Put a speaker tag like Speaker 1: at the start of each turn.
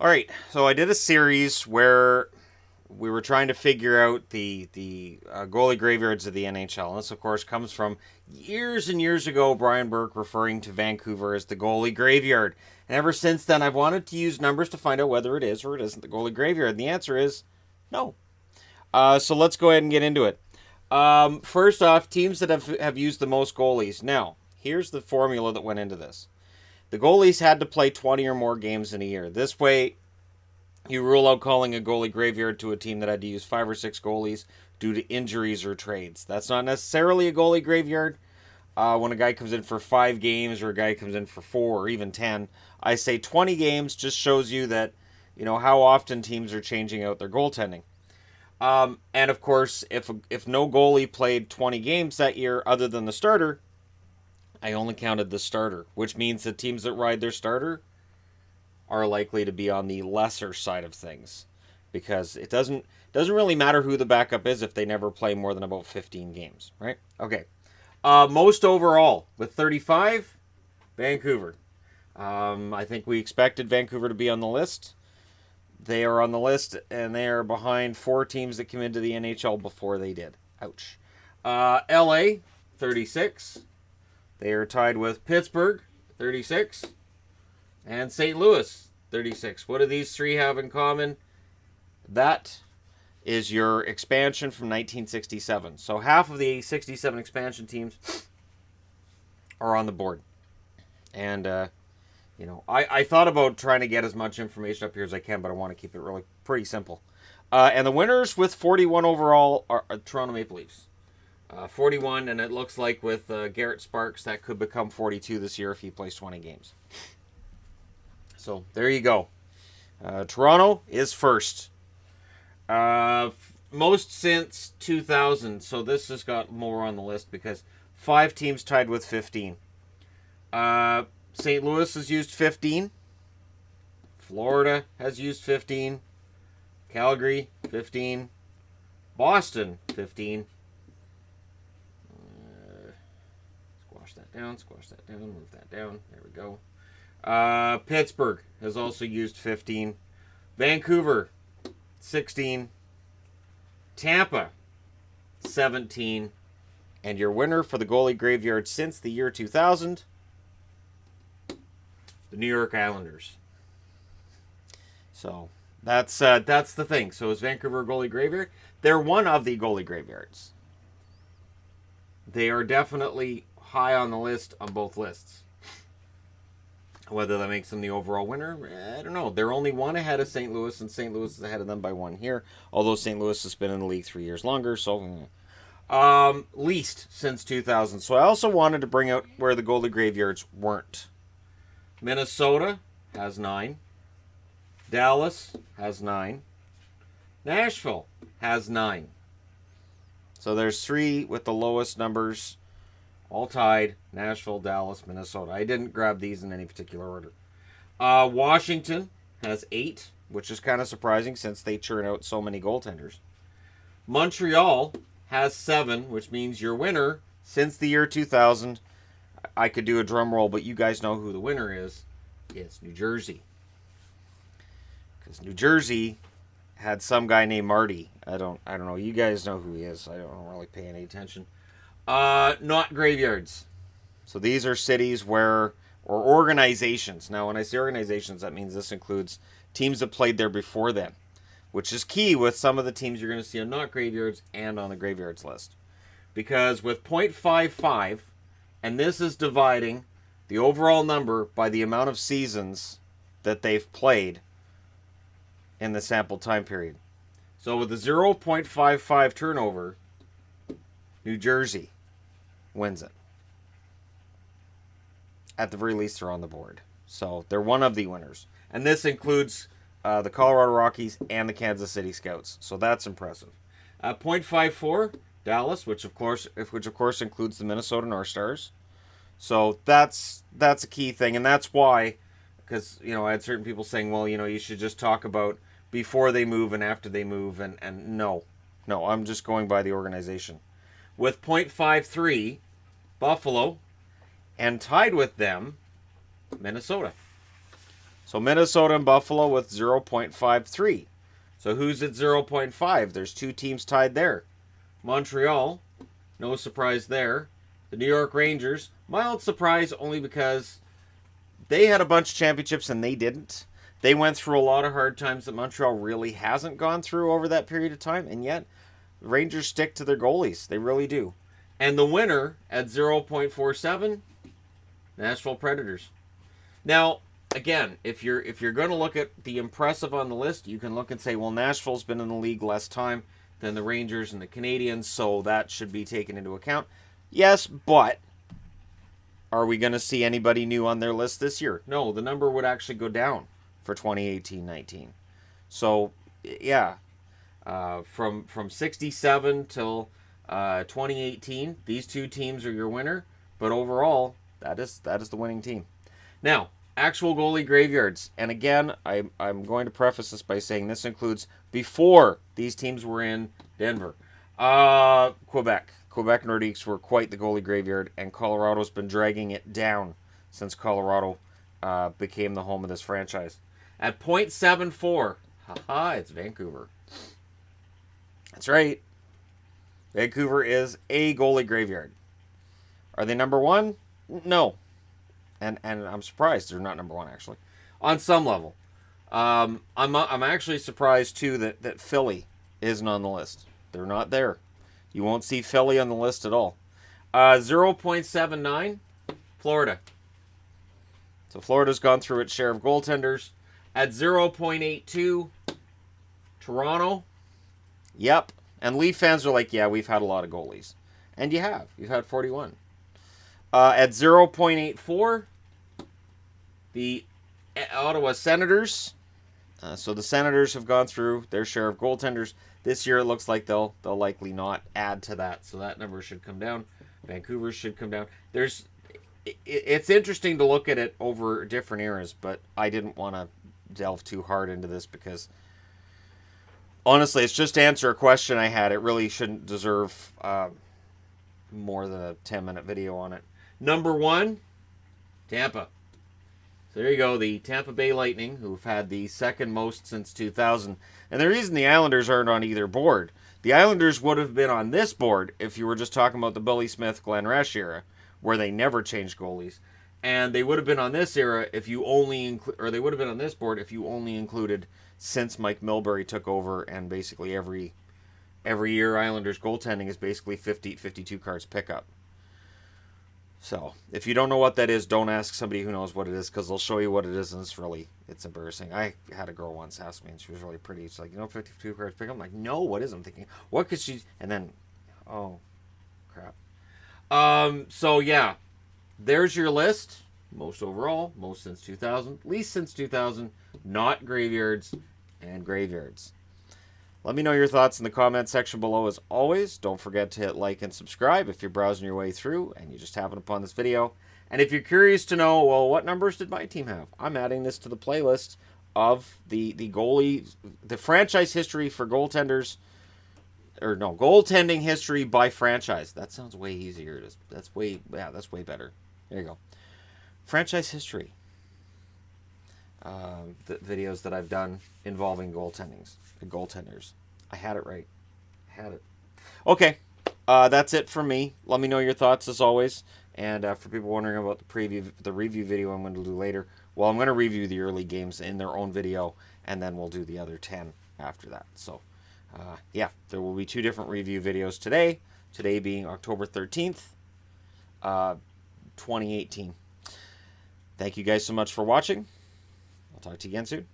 Speaker 1: All right, so I did a series where we were trying to figure out the goalie graveyards of the NHL. And this, of course, comes from years and years ago, Brian Burke referring to Vancouver as the goalie graveyard. And ever since then, I've wanted to use numbers to find out whether it is or it isn't the goalie graveyard. And the answer is no. So let's go ahead and get into it. First off, teams that have used the most goalies. Now, here's the formula that went into this. The goalies had to play 20 or more games in a year. This way, you rule out calling a goalie graveyard to a team that had to use 5 or 6 goalies due to injuries or trades. That's not necessarily a goalie graveyard. When a guy comes in for 5 games or a guy comes in for 4 or even 10, I say 20 games just shows you that, how often teams are changing out their goaltending. And of course, if no goalie played 20 games that year other than the starter, I only counted the starter, which means the teams that ride their starter are likely to be on the lesser side of things, because it doesn't really matter who the backup is if they never play more than about 15 games, right? Okay. Most overall with 35, Vancouver. I think we expected Vancouver to be on the list. They are on the list, and they are behind 4 teams that came into the NHL before they did. Ouch. LA, 36. They are tied with Pittsburgh, 36. And St. Louis, 36. What do these 3 have in common? That is your expansion from 1967. So half of the 67 expansion teams are on the board. And, I thought about trying to get as much information up here as I can, but I want to keep it really pretty simple. And the winners with 41 overall are Toronto Maple Leafs. 41, and it looks like with Garrett Sparks, that could become 42 this year if he plays 20 games. So there you go. Toronto is first. Most since 2000. So this has got more on the list because 5 teams tied with 15. St. Louis has used 15. Florida has used 15. Calgary, 15. Boston, 15. Squash that down, move that down. There we go. Pittsburgh has also used 15. Vancouver, 16. Tampa, 17. And your winner for the goalie graveyard since the year 2000, the New York Islanders. So that's the thing. So is Vancouver a goalie graveyard? They're one of the goalie graveyards. They are definitely high on the list on both lists. Whether that makes them the overall winner, I don't know. They're only 1 ahead of St. Louis, and St. Louis is ahead of them by 1 here. Although St. Louis has been in the league 3 years longer, so least since 2000. So I also wanted to bring out where the goalie graveyards weren't. Minnesota has 9. Dallas has 9. Nashville has 9. So there's 3 with the lowest numbers, all tied. Nashville, Dallas, Minnesota. I didn't grab these in any particular order. Washington has 8, which is kind of surprising since they churn out so many goaltenders. Montreal has 7, which means your winner since the year 2000. I could do a drum roll, but you guys know who the winner is. It's New Jersey. Because New Jersey had some guy named Marty. I don't know. You guys know who he is. I don't really pay any attention. Not graveyards. So these are cities or organizations. Now, when I say organizations, that means this includes teams that played there before then, which is key with some of the teams you're going to see on not graveyards and on the graveyards list. Because with .55, and this is dividing the overall number by the amount of seasons that they've played in the sample time period. So with a 0.55 turnover, New Jersey wins it. At the very least, they're on the board. So they're one of the winners. And this includes the Colorado Rockies and the Kansas City Scouts. So that's impressive. 0.54, Dallas, which of course includes the Minnesota North Stars. So that's a key thing, and that's why, because I had certain people saying, well, you should just talk about before they move and after they move, and no, I'm just going by the organization. With .53, Buffalo, and tied with them, Minnesota. So Minnesota and Buffalo with 0.53. So who's at 0.5? There's two teams tied there. Montreal, no surprise there. The New York Rangers, mild surprise only because they had a bunch of championships and they didn't. They went through a lot of hard times that Montreal really hasn't gone through over that period of time, and yet the Rangers stick to their goalies. They really do. And the winner at 0.47, Nashville Predators. Now, again, if you're going to look at the impressive on the list, you can look and say, well, Nashville's been in the league less time than the Rangers and the Canadiens, so that should be taken into account. Yes, but are we going to see anybody new on their list this year? No, the number would actually go down for 2018-19. So, yeah, from 67 till 2018, these two teams are your winner. But overall, that is the winning team. Now, actual goalie graveyards. And again, I'm going to preface this by saying this includes before these teams were in Denver. Quebec. Quebec Nordiques were quite the goalie graveyard, and Colorado's been dragging it down since Colorado became the home of this franchise. At .74, haha, it's Vancouver. That's right. Vancouver is a goalie graveyard. Are they number one? No. And I'm surprised they're not number one, actually. On some level. I'm actually surprised, too, that Philly isn't on the list. They're not there. You won't see Philly on the list at all. 0.79, Florida. So Florida's gone through its share of goaltenders. At 0.82, Toronto. Yep. And Leaf fans are like, yeah, we've had a lot of goalies. And you have. You've had 41. At 0.84, the Ottawa Senators. So the Senators have gone through their share of goaltenders. This year it looks like they'll likely not add to that. So that number should come down. Vancouver should come down. It's interesting to look at it over different eras, but I didn't want to delve too hard into this because honestly, it's just to answer a question I had. It really shouldn't deserve more than a 10-minute video on it. Number one, Tampa. So there you go, the Tampa Bay Lightning, who've had the second most since 2000. And the reason the Islanders aren't on either board, the Islanders would have been on this board if you were just talking about the Billy Smith, Glenn Resch era, where they never changed goalies. And they would have been on this era if you only they would have been on this board if you only included since Mike Milbury took over, and basically every year Islanders goaltending is basically 52 cards pickup. So, if you don't know what that is, don't ask somebody who knows what it is, because they'll show you what it is, and it's embarrassing. I had a girl once ask me, and she was really pretty. She's like, 52 cards pickup? I'm like, no, what is it? I'm thinking, what could she... And then, oh, crap. So, yeah, there's your list. Most overall, most since 2000, least since 2000, not graveyards, and graveyards. Let me know your thoughts in the comment section below as always. Don't forget to hit like and subscribe if you're browsing your way through and you just happen upon this video. And if you're curious to know, well, what numbers did my team have? I'm adding this to the playlist of the goalie, the franchise history for goaltenders, or no, goaltending history by franchise. That sounds way easier. That's way better. There you go. Franchise history. The videos that I've done involving goaltenders. I had it right. Okay, that's it from me. Let me know your thoughts as always. And for people wondering about the review video I'm going to do later, well, I'm going to review the early games in their own video, and then we'll do the other 10 after that. So, yeah, there will be 2 different review videos today. Today being October 13th, 2018. Thank you guys so much for watching. I'll talk to you again soon.